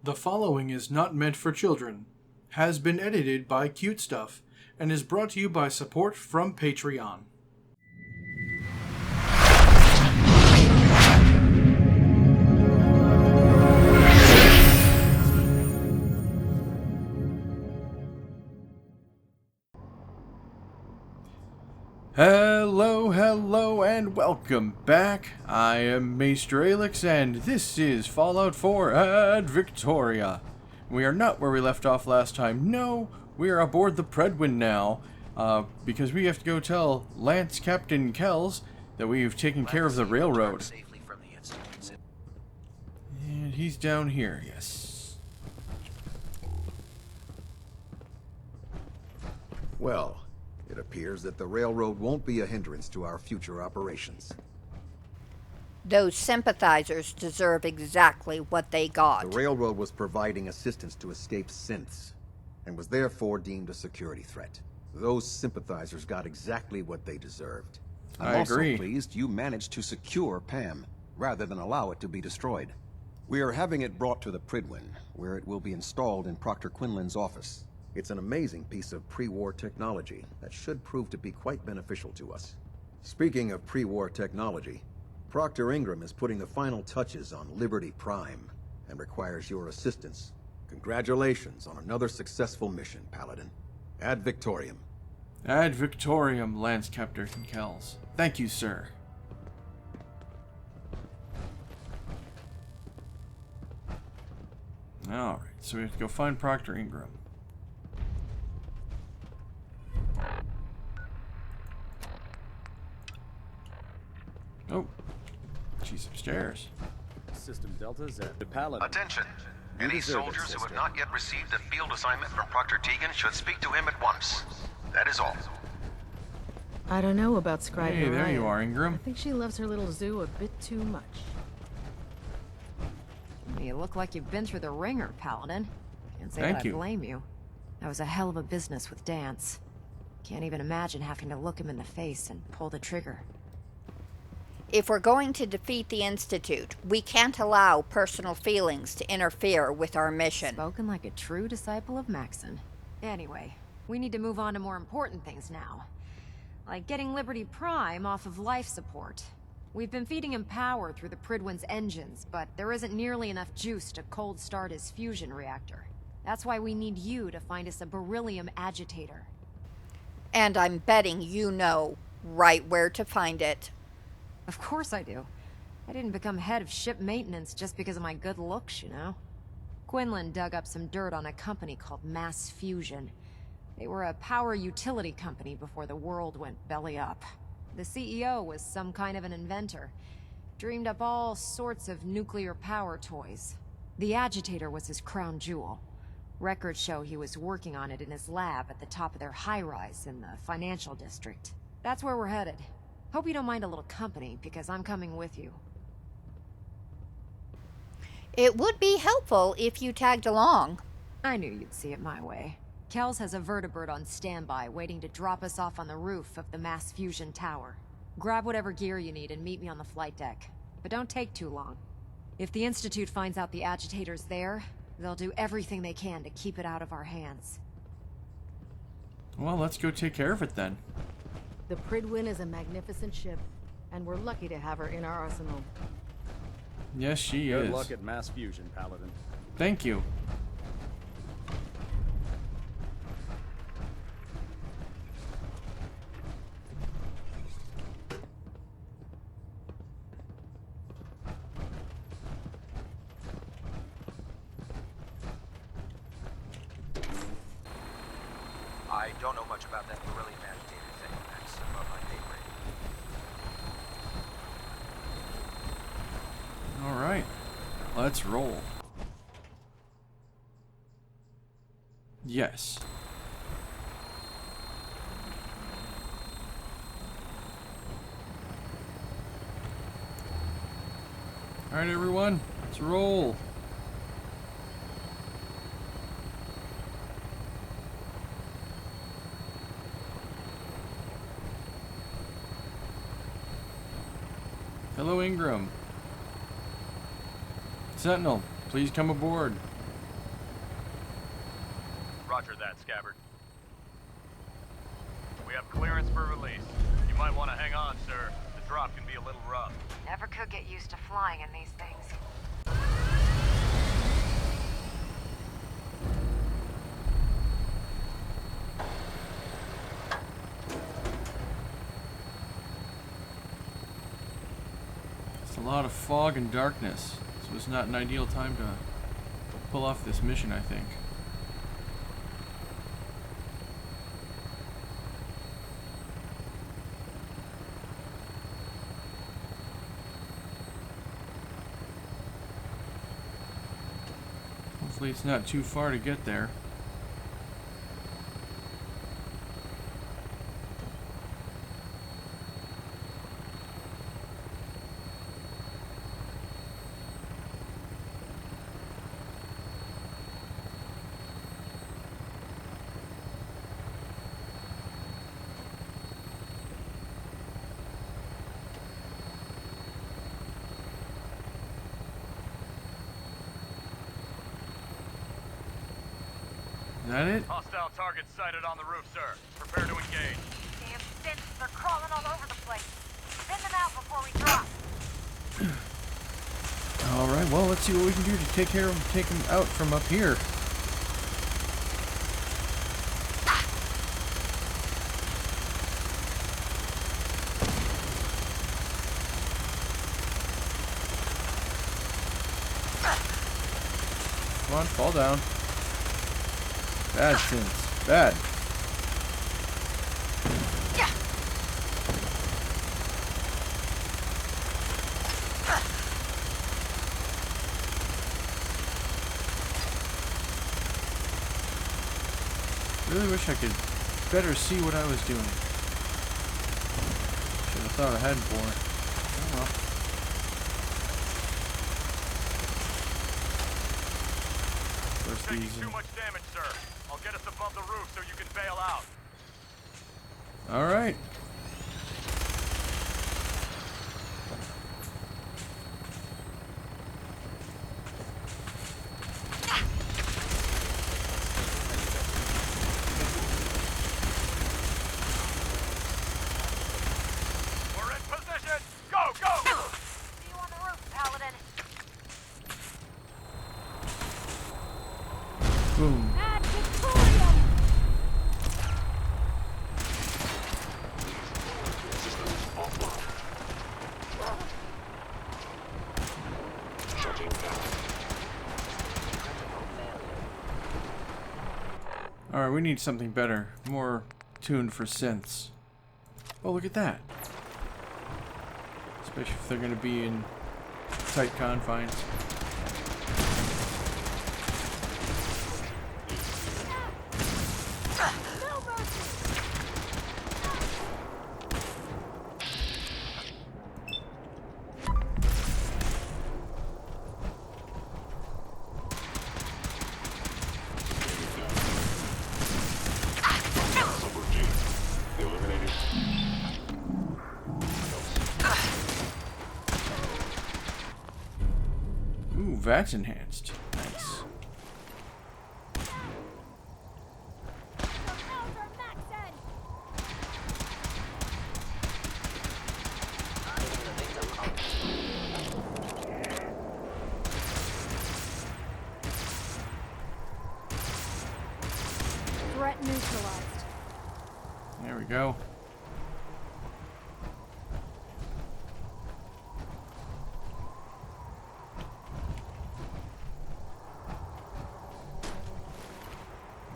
The following is not meant for children, has been edited by Cute Stuff, and is brought to you by support from Patreon. Hello, and welcome back. I am Maester Aelix, and this is Fallout 4 at Victoria. We are not where we left off last time. No, we are aboard the P.1 now, because we have to go tell Lance Captain Kells that we've taken care of the railroad. And he's down here, yes. Well, it appears that the railroad won't be a hindrance to our future operations. Those sympathizers deserve exactly what they got. The railroad was providing assistance to escaped synths, and was therefore deemed a security threat. Those sympathizers got exactly what they deserved. I I'm agree. also pleased you managed to secure Pam, rather than allow it to be destroyed. We are having it brought to the P.1, where it will be installed in Proctor Quinlan's office. It's an amazing piece of pre-war technology that should prove to be quite beneficial to us. Speaking of pre-war technology, Proctor Ingram is putting the final touches on Liberty Prime and requires your assistance. Congratulations on another successful mission, Paladin. Ad Victoriam. Ad Victoriam, Lance Captain Kells. Thank you, sir. Alright, so we have to go find Proctor Ingram. Oh, she's upstairs. System Delta's at the Paladin. Attention! Any soldiers who have not yet received a field assignment from Proctor Tegan should speak to him at once. That is all. I don't know about Scribe Hey, there Mariah. you are, I Ingram. think she loves her little zoo a bit too much. You look like you've been through the ringer, Paladin. Can't say Thank that you. I blame you. That was a hell of a business with Dance. Can't even imagine having to look him in the face and pull the trigger. If we're going to defeat the Institute, we can't allow personal feelings to interfere with our mission. Spoken like a true disciple of Maxon. Anyway, we need to move on to more important things now. Like getting Liberty Prime off of life support. We've been feeding him power through the P.1's engines, but there isn't nearly enough juice to cold start his fusion reactor. That's why we need you to find us a beryllium agitator. And I'm betting you know right where to find it. Of course I do. I didn't become head of ship maintenance just because of my good looks, you know? Quinlan dug up some dirt on a company called Mass Fusion. They were a power utility company before the world went belly up. The CEO was some kind of an inventor. Dreamed up all sorts of nuclear power toys. The agitator was his crown jewel. Records show he was working on it in his lab at the top of their high-rise in the financial district. That's where we're headed. Hope you don't mind a little company, because I'm coming with you. It would be helpful if you tagged along. I knew you'd see it my way. Kells has a vertibird on standby, waiting to drop us off on the roof of the Mass Fusion Tower. Grab whatever gear you need and meet me on the flight deck. But don't take too long. If the Institute finds out the agitator's there, they'll do everything they can to keep it out of our hands. Well, let's go take care of it then. The P.1 is a magnificent ship, and we're lucky to have her in our arsenal. Yes, she Good is. luck at Mass Fusion, Paladin. Thank you. I don't know much about that beryllium agitator thing. That's above my pay grade. Alright. Let's roll. Yes. Alright, everyone. Let's roll. Hello, Ingram. Sentinel, please come aboard. Roger that, Scabbard. We have clearance for release. You might want to hang on, sir. The drop can be a little rough. Never could get used to flying in these things. It's a lot of fog and darkness, so it's not an ideal time to pull off this mission, I think. Hopefully it's not too far to get there. Is that it? Hostile target sighted on the roof, sir. Prepare to engage. Damn synths are crawling all over the place. Send them out before we drop. Alright, well, let's see what we can do to take him out from up here. Come on, fall down. Bad sins. Bad. Really wish I could better see what I was doing. Should have thought ahead more. Oh well. Of course, Taking these. too much damage, sir. I'll get us above the roof so you can bail out. All right. We're in position. Go, go! See you on the roof, Paladin. Boom. Ad Victoriam! Alright, we need something better. More tuned for synths. Oh, look at that. Especially if they're going to be in tight confines. Ooh, VAT's enhanced. Nice. Threat neutralized. There we go.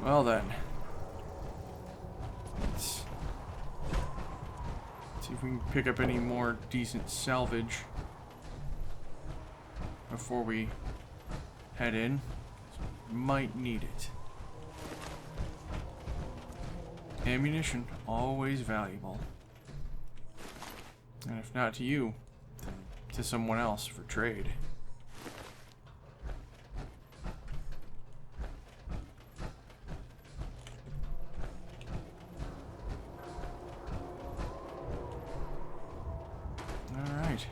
Well then. Let's see if we can pick up any more decent salvage before we head in. Might need it. Ammunition, always valuable. And if not to you, then to someone else for trade. Alright.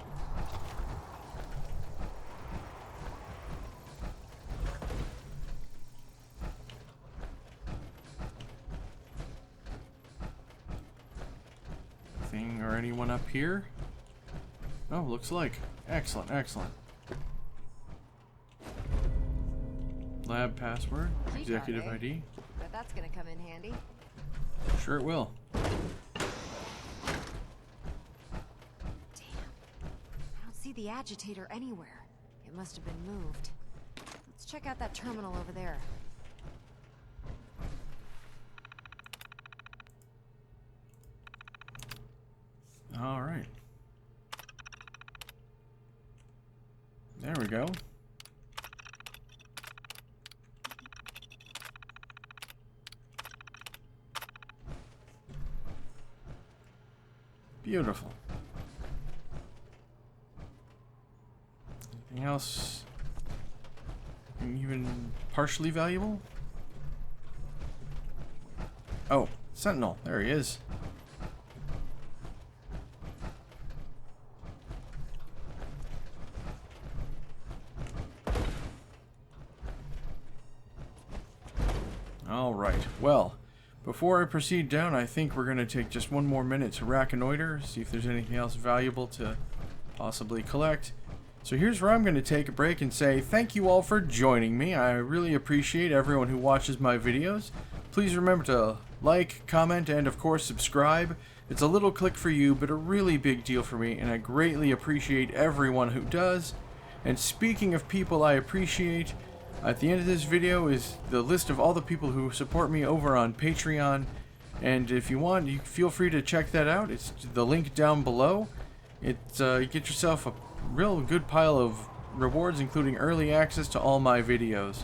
Anything or anyone up here? Oh, looks like. Excellent, excellent. Lab password, executive ID. Bet that's gonna come in handy. Sure it will. Damn. I don't see the agitator anywhere. It must have been moved. Let's check out that terminal over there. All right. There we go. Beautiful. Anything else even partially valuable? Oh, Sentinel. There he is. All right. Well, before I proceed down, I think we're going to take just one more minute to reconnoiter, see if there's anything else valuable to possibly collect. So here's where I'm going to take a break and say thank you all for joining me. I really appreciate everyone who watches my videos. Please remember to like, comment, and of course subscribe. It's a little click for you, but a really big deal for me, and I greatly appreciate everyone who does. And speaking of people I appreciate, at the end of this video is the list of all the people who support me over on Patreon, and if you want, you feel free to check that out. It's the link down below. You get yourself a real good pile of rewards, including early access to all my videos.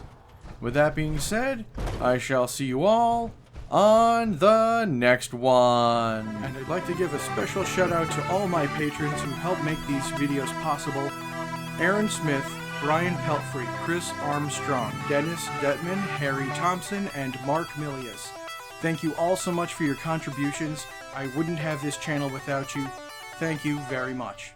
With that being said, I shall see you all on the next one. And I'd like to give a special shout out to all my patrons who help make these videos possible. Aaron Smith, Brian Pelfrey, Chris Armstrong, Dennis Detman, Harry Thompson, and Mark Milius. Thank you all so much for your contributions. I wouldn't have this channel without you. Thank you very much.